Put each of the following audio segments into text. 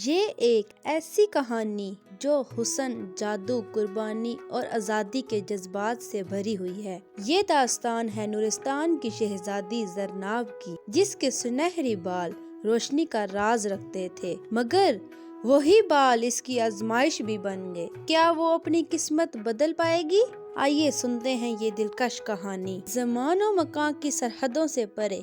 یہ ایک ایسی کہانی جو حسن، جادو، قربانی اور آزادی کے جذبات سے بھری ہوئی ہے۔ یہ داستان ہے نورستان کی شہزادی زرناب کی، جس کے سنہری بال روشنی کا راز رکھتے تھے، مگر وہی بال اس کی آزمائش بھی بن گئے۔ کیا وہ اپنی قسمت بدل پائے گی؟ آئیے سنتے ہیں یہ دلکش کہانی۔ زمان و مکان کی سرحدوں سے پرے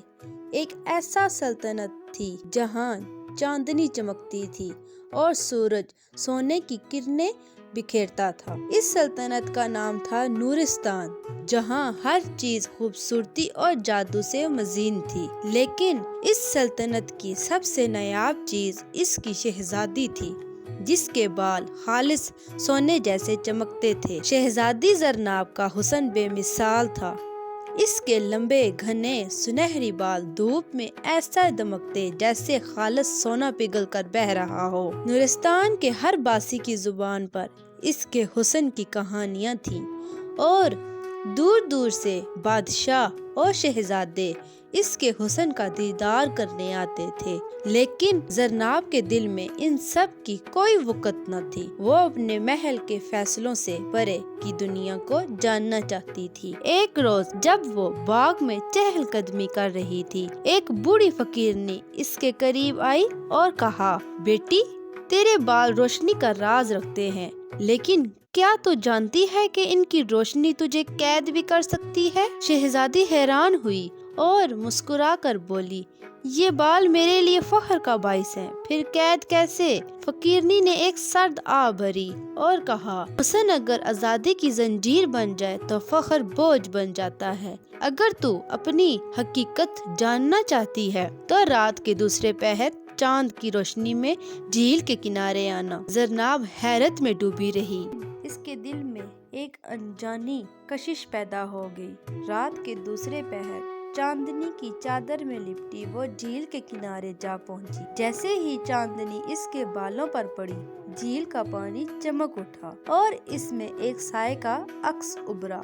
ایک ایسا سلطنت تھی جہاں چاندنی چمکتی تھی اور سورج سونے کی کرنیں بکھیرتا تھا۔ اس سلطنت کا نام تھا نورستان، جہاں ہر چیز خوبصورتی اور جادو سے مزین تھی۔ لیکن اس سلطنت کی سب سے نایاب چیز اس کی شہزادی تھی، جس کے بال خالص سونے جیسے چمکتے تھے۔ شہزادی زرناب کا حسن بے مثال تھا۔ اس کے لمبے گھنے سنہری بال دھوپ میں ایسا دمکتے جیسے خالص سونا پگھل کر بہہ رہا ہو۔ نورستان کے ہر باسی کی زبان پر اس کے حسن کی کہانیاں تھیں اور دور دور سے بادشاہ اور شہزادے اس کے حسن کا دیدار کرنے آتے تھے۔ لیکن زرناب کے دل میں ان سب کی کوئی وقت نہ تھی۔ وہ اپنے محل کے فیصلوں سے پرے کی دنیا کو جاننا چاہتی تھی۔ ایک روز جب وہ باغ میں چہل قدمی کر رہی تھی، ایک بوڑھی فقیرنی اس کے قریب آئی اور کہا، بیٹی، تیرے بال روشنی کا راز رکھتے ہیں، لیکن کیا تو جانتی ہے کہ ان کی روشنی تجھے قید بھی کر سکتی ہے؟ شہزادی حیران ہوئی اور مسکرا کر بولی، یہ بال میرے لیے فخر کا باعث ہیں، پھر قید کیسے؟ فقیرنی نے ایک سرد آہ بھری اور کہا، حسن اگر آزادی کی زنجیر بن جائے تو فخر بوجھ بن جاتا ہے۔ اگر تو اپنی حقیقت جاننا چاہتی ہے تو رات کے دوسرے پہر چاند کی روشنی میں جھیل کے کنارے آنا۔ زرناب حیرت میں ڈوبی رہی۔ اس کے دل میں ایک انجانی کشش پیدا ہو گئی۔ رات کے دوسرے پہر چاندنی کی چادر میں لپٹی وہ جھیل کے کنارے جا پہنچی۔ جیسے ہی چاندنی اس کے بالوں پر پڑی، جھیل کا پانی چمک اٹھا اور اس میں ایک سائے کا عکس ابھرا۔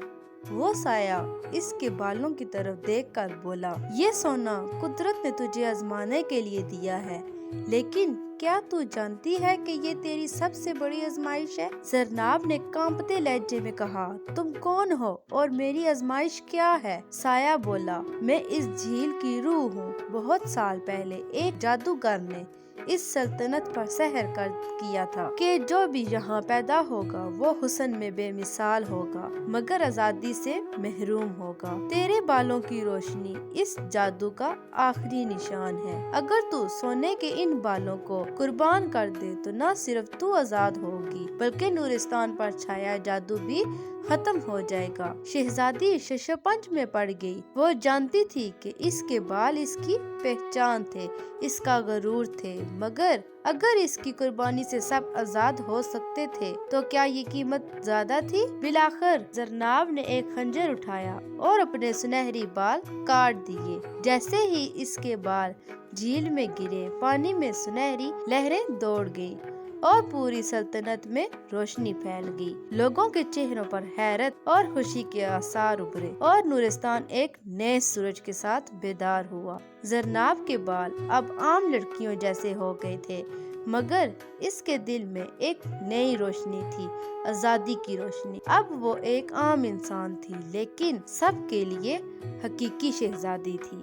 وہ سایہ اس کے بالوں کی طرف دیکھ کر بولا، یہ سونا قدرت نے تجھے آزمانے کے لیے دیا ہے، لیکن کیا تو جانتی ہے کہ یہ تیری سب سے بڑی آزمائش ہے؟ زرناب نے کانپتے لہجے میں کہا، تم کون ہو اور میری آزمائش کیا ہے؟ سایہ بولا، میں اس جھیل کی روح ہوں۔ بہت سال پہلے ایک جادوگر نے اس سلطنت پر سحر کر کیا تھا کہ جو بھی یہاں پیدا ہوگا وہ حسن میں بے مثال ہوگا، مگر آزادی سے محروم ہوگا۔ تیرے بالوں کی روشنی اس جادو کا آخری نشان ہے۔ اگر تو سونے کے ان بالوں کو قربان کر دے تو نہ صرف تو آزاد ہوگی، بلکہ نورستان پر چھایا جادو بھی ختم ہو جائے گا۔ شہزادی ششپنج میں پڑ گئی۔ وہ جانتی تھی کہ اس کے بال اس کی پہچان تھے، اس کا غرور تھے، مگر اگر اس کی قربانی سے سب آزاد ہو سکتے تھے تو کیا یہ قیمت زیادہ تھی؟ بالآخر زرناب نے ایک خنجر اٹھایا اور اپنے سنہری بال کاٹ دیے۔ جیسے ہی اس کے بال جھیل میں گرے، پانی میں سنہری لہریں دوڑ گئی اور پوری سلطنت میں روشنی پھیل گئی۔ لوگوں کے چہروں پر حیرت اور خوشی کے آثار ابھرے اور نورستان ایک نئے سورج کے ساتھ بیدار ہوا۔ زرناب کے بال اب عام لڑکیوں جیسے ہو گئے تھے، مگر اس کے دل میں ایک نئی روشنی تھی، آزادی کی روشنی۔ اب وہ ایک عام انسان تھی، لیکن سب کے لیے حقیقی شہزادی تھی۔